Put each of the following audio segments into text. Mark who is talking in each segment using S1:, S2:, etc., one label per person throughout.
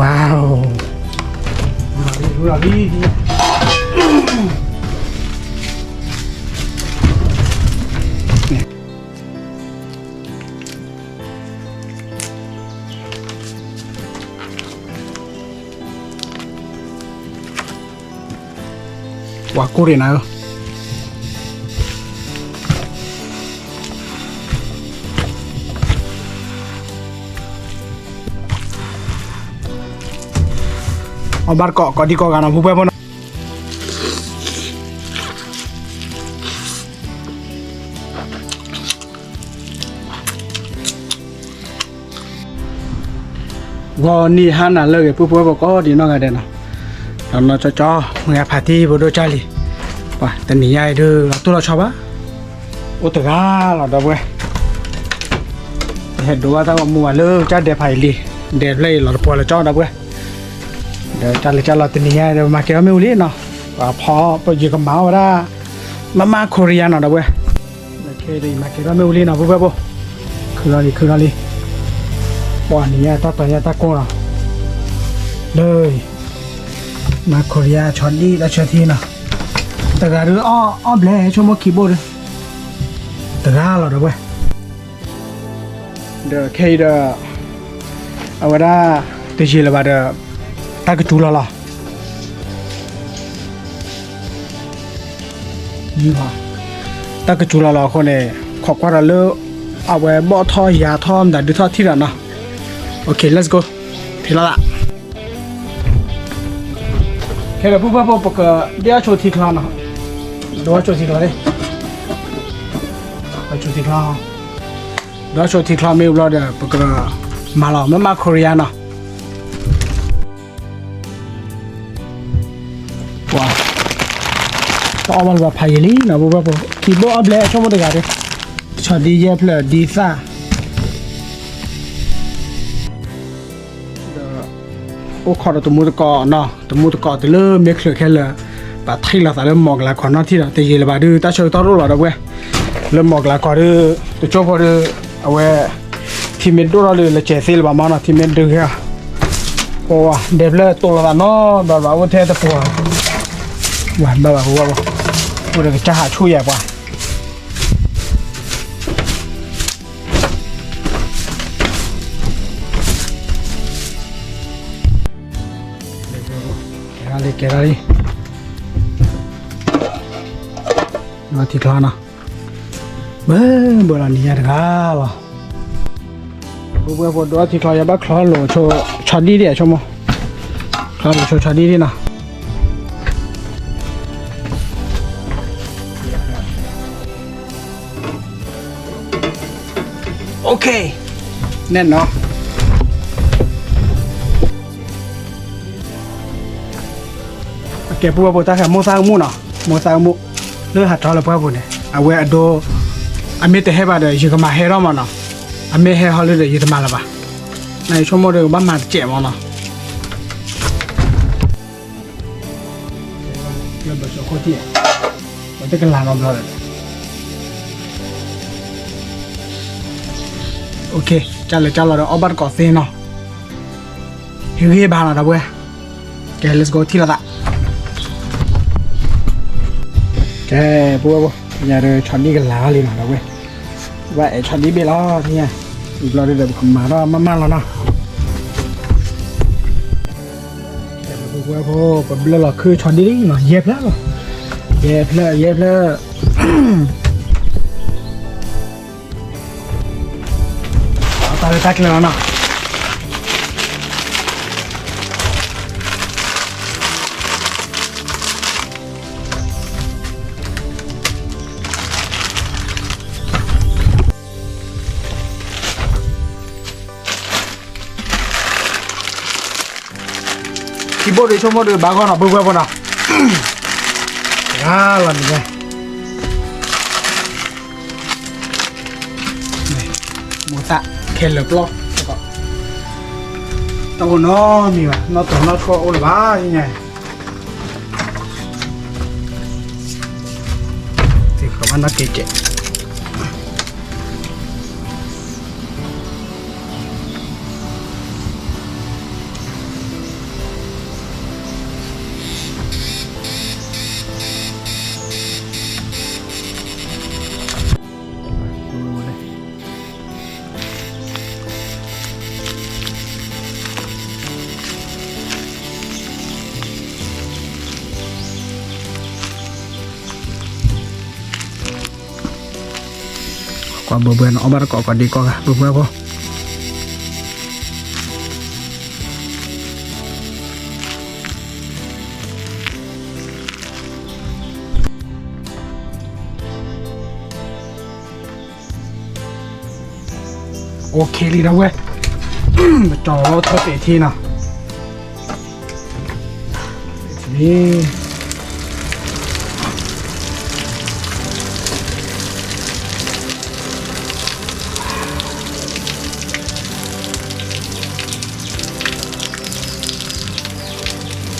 S1: ว้าวดูเราดิว้ากูเรียนนะเอาบาร์เกาะก็ดีกว่ากันนะผู้เพื่อนพวกนั้นวันนี้ฮันน่ะเลยผู้เพื่อนบอกก็ดีน้องกันเด่นนะเราจะจ่อเมื่อพาร์ตี้บดูจ้าลีป่ะแต่นี่ยายเด้อเราตัวเราชอบปะโอ้แต่ก็เราดอกเว้ยเห็นดูว่าถ้ามัวเลิกจ้าเดี๋ยวไผ่ลีเดี๋ยวเลยเราปวดเราจ่อดอกเว้ยเดี๋ยวจัดเลยจัดเราตัวนี้เดี๋ยวมาเกี่ยวไม่รู้ลีเนาะว่าพอไปยืมกับเมาส์ได้มาโคเรียนเนาะเดี๋ยวเว้ยโอเคดีมาเกี่ยวไม่รู้ลีเนาะพวกเพื่อนพวกคือเราลีปอนนี้ตาตัวนี้ตาโก้เนาะเลยมาโคเรียช็อตดีแล้วเชื่อทีเนาะแต่ก็ดูอ้อเบลชั่วโมงคีย์บอร์ดแต่ก็เราเดี๋ยวเว้ยเดี๋ยวเคเดี๋ยวเอาไว้ได้ตีจีละบาทเดี๋ยวตากระจูละล่ะยี่ห้อตากระจูละล่ะคนเนี่ยขอกว่าเราเลิกเอาไว้บ่อท่อยาท่อมแต่ดูท่อที่ละเนาะโอเค let's go ทีละละแค่เดี๋ยวพูดปกเดี๋ยวโชว์ทีคลานะเดี๋ยวโชว์ทีคลาเลยไปโชว์ทีคลาเดี๋ยวโชว์ทีคลาไม่รู้เดี๋ยวปกมาหรอไม่มาโคเรียนะว้าวก็เอามาแบบพายลีนะพูดคีย์บอร์ดอัพเลยชั่วโมงเดียวกันช็อตดีเจเพลย์ดีซ่าโอ้ขอตัวมูตะกอเนาะตัวมูตะกอตัวเริ่มเมคแค่เลยปะไทยเราแต่เริ่มหมอกหลายคนเนาะที่เราแต่ยีละบาดื้อตาเชยต้อรู้หรอเด้อเว้ยเริ่มหมอกหลายคนดื้อตัวโจ้พอดื้อเอาไว้ทีมเมดดูเราเลยละเจสิละบามาเนาะทีมเมดดื้อแค่โอ้เดฟเลอร์ตัวละเนาะแบบว่าวันเทตะปัวหวานแบบว่าหัวเดี๋ยวจะหาช่วยใหญ่กว่าเกล้าดิมาที่คลานะเบ้อโบราณนี่ยากล่ะผู้เพื่อนพอดูที่คลาอย่าบ้าคลาโหลโชว์ชาดีดิชมมั้งคลาโหลโชว์ชาดีดินะโอเคแน่นเนาะเก็บพวกตาแค่โมซามูเนาะโมซามูเลือดหัดทอละพวกเนี่ยเอาไว้ดูอเมแต่ให้บ้านเดี๋ยวยิ่งมาให้เรามาเนาะอเมให้เขาเลยเดี๋ยวยิ่งมาละบ้าในชั่วโมงเดียวบ้านมาเจ็บมั้งเนาะเรื่องแบบโชว์โคตรที่มันจะกันลานอมเราเลยโอเคจัดเลยจัดเราเดี๋ยวเอาบัตรก่อนเซนเนาะเฮ้ยบ้านเราเว้ยแก let's go ที่ละ แกพวกอย่าเดินช็อตนี้กันล้าเลยนะเว้ยว่าไอ้ช็อตนี้ไปล้อที่ไงอีกเราเดินขมาแล้วมาแล้วเนาะแต่พวกว่าพวกแบบเราคือช็อตนี้เนาะเย็บแล้วตาเลยตักแล้วเนาะคีย์บอร์ดชั่วโมงเดียวบ้าก่อนนะเบื่อป่ะนะล่ะนี่ไงหมูตะเคลเลอร์บล็อกตัวน้อมีวะน้อตัวน้อก็โอ้ยบ้ายังไงที่เขามันนักเก๋ กว่าเบื่อๆเอามาก่อนดีกว่าเบื่อพอโอเคเลยนะเว้ยจ่อเท่าเตะทีนะนี่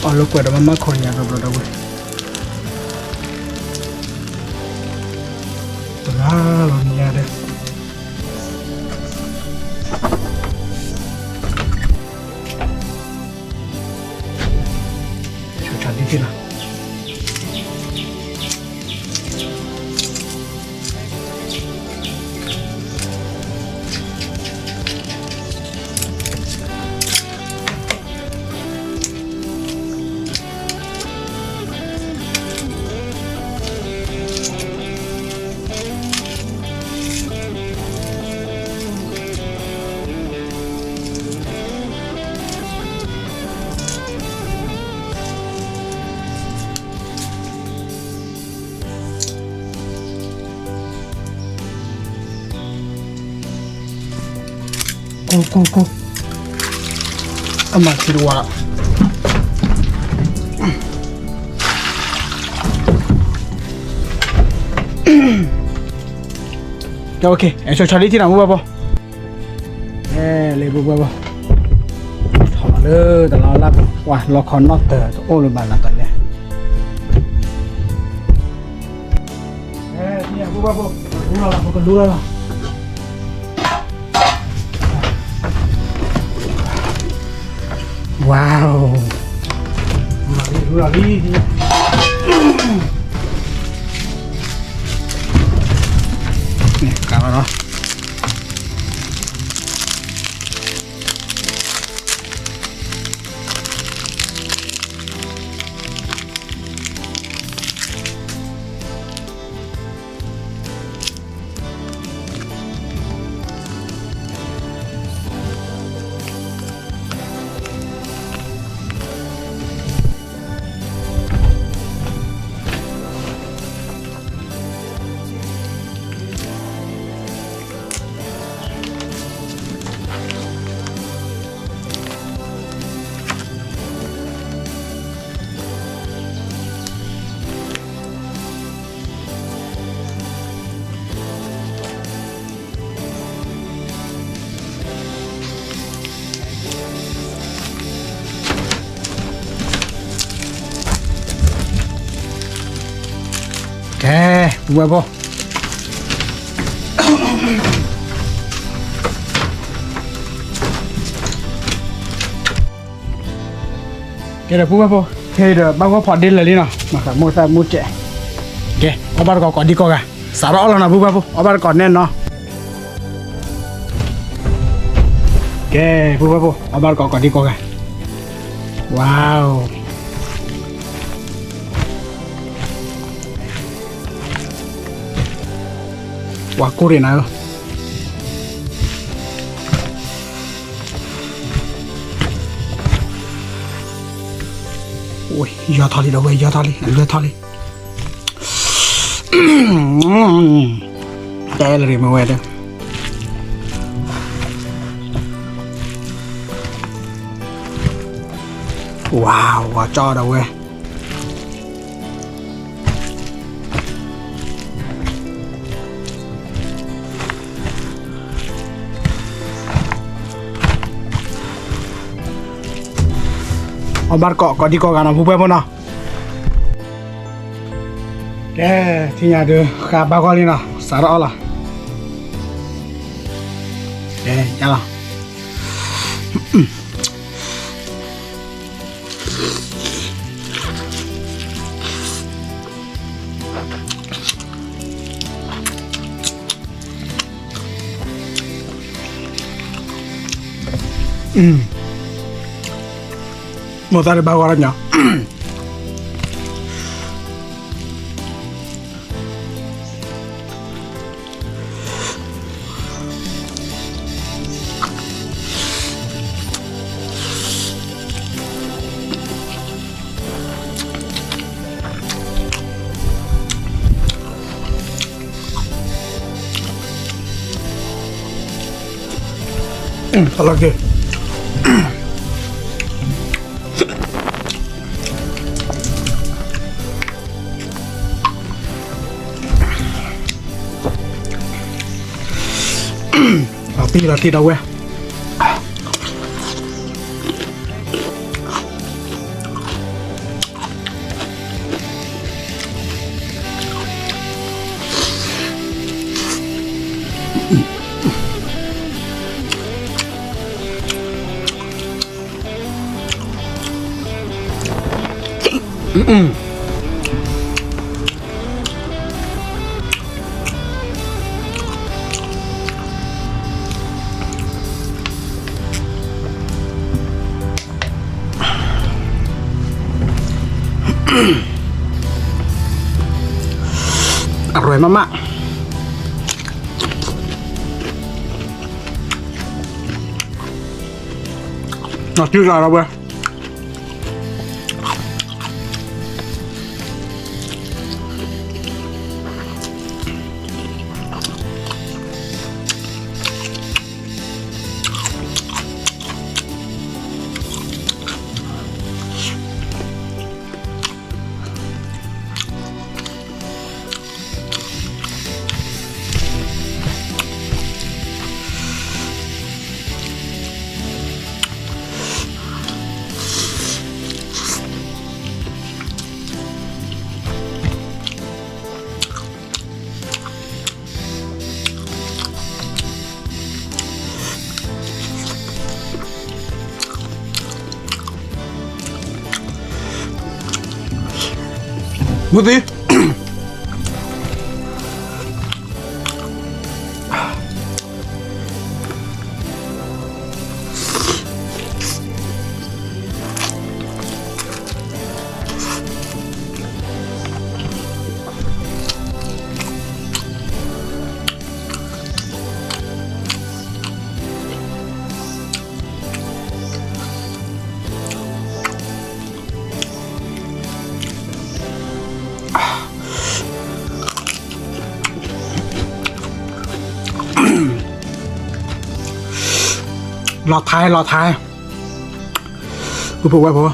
S1: อ๋อลูกเปิดมันมาคนอย่างเราเราเว้ยตัวละเราเนี่ยเด้อที่นะกูเอามาคิดว่าโอเคไอ้ชาลีที่ไหนมึงบ้าปะเลยบุบบ้าถอดเลยแต่เราลับว่าเราคอนนอตเตอร์โอ้ลูกบ้านละกันเลยที่ไหนบุบบ้าปะรู้แล้วผมก็รู้แล้วว้าวรู้แล้วนี่กลับมาเนาะhuevo cái này huevo thì được bao nhiêu phật đi là đi nào mà phải mua sao mua trẻ ok ở bên còn đi coi cả xả rõ là nào huevo ở bên còn nên nó ok huevo ở bên còn đi coi cả wow哇，过年来了！喂，压他里了，喂，压他里，压他里。ได้เลยมาเว้ยเด้อว้าวว่าจอดเอาเว้ยเอาบ้านเกาะก่อนดีกว่ากันนะผู้เพื่อนพ่อเนาะแกที่อยากดูขาบ้าก่อนเลยเนาะสาระอะไรแกยังล่ะmau tarik bawarannya อร่อยดีเราตีเราเว้ยอร่อยมากๆชื่ออะไรเว้ยดูสิรอท้ายกูพูดไว้พอ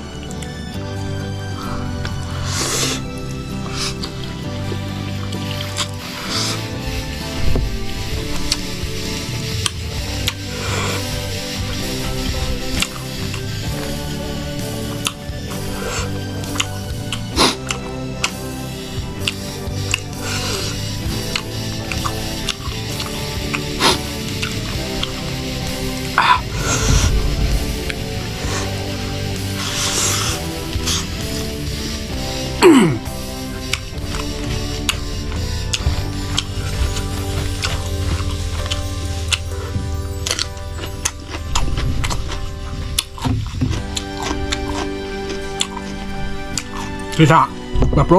S1: สิจ้าแบบโปร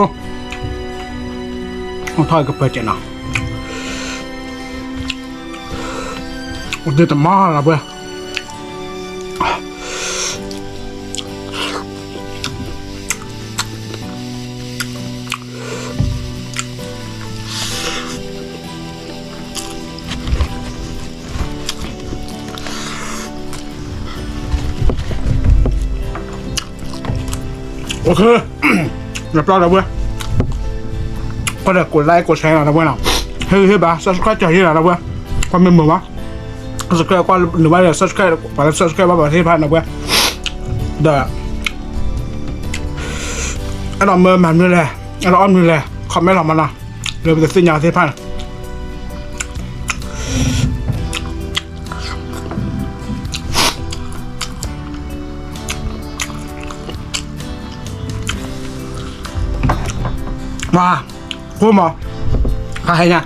S1: ต้องทอดกับเปลือกเจนะมันจะมาแล้วเว้ยโอเคเรียบร้อยแล้วเว้ยก็เดี๋ยวกดไลค์กดแชร์นะเว้ยนะเฮ้ยบ้า subscribe จะที่ไหนนะเว้ยความเป็นเหมือนวะ subscribe ก็หรือว่าเดี๋ยว subscribe ไปแล้ว subscribe มาแบบที่พันนะเว้ยเดี๋ยวไอ้ดอกเมื่อมันนี่แหละไอ้ดอกอ้อมนี่แหละคอมเมนต์ออกมานะเดี๋ยวไปสิ้นยาที่พันมาพูดมาใครเนี่ย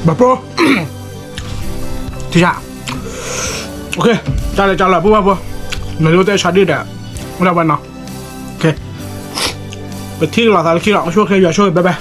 S1: แบบโปรที่จะโอเคจ้าเลยพูดว่า ไม่รู้แต่ชาดิดอะไม่ได้วันเนาะโอเคไปที่หลังสารคิดหลังช่วยเคลียร์ช่วยบ๊ายบาย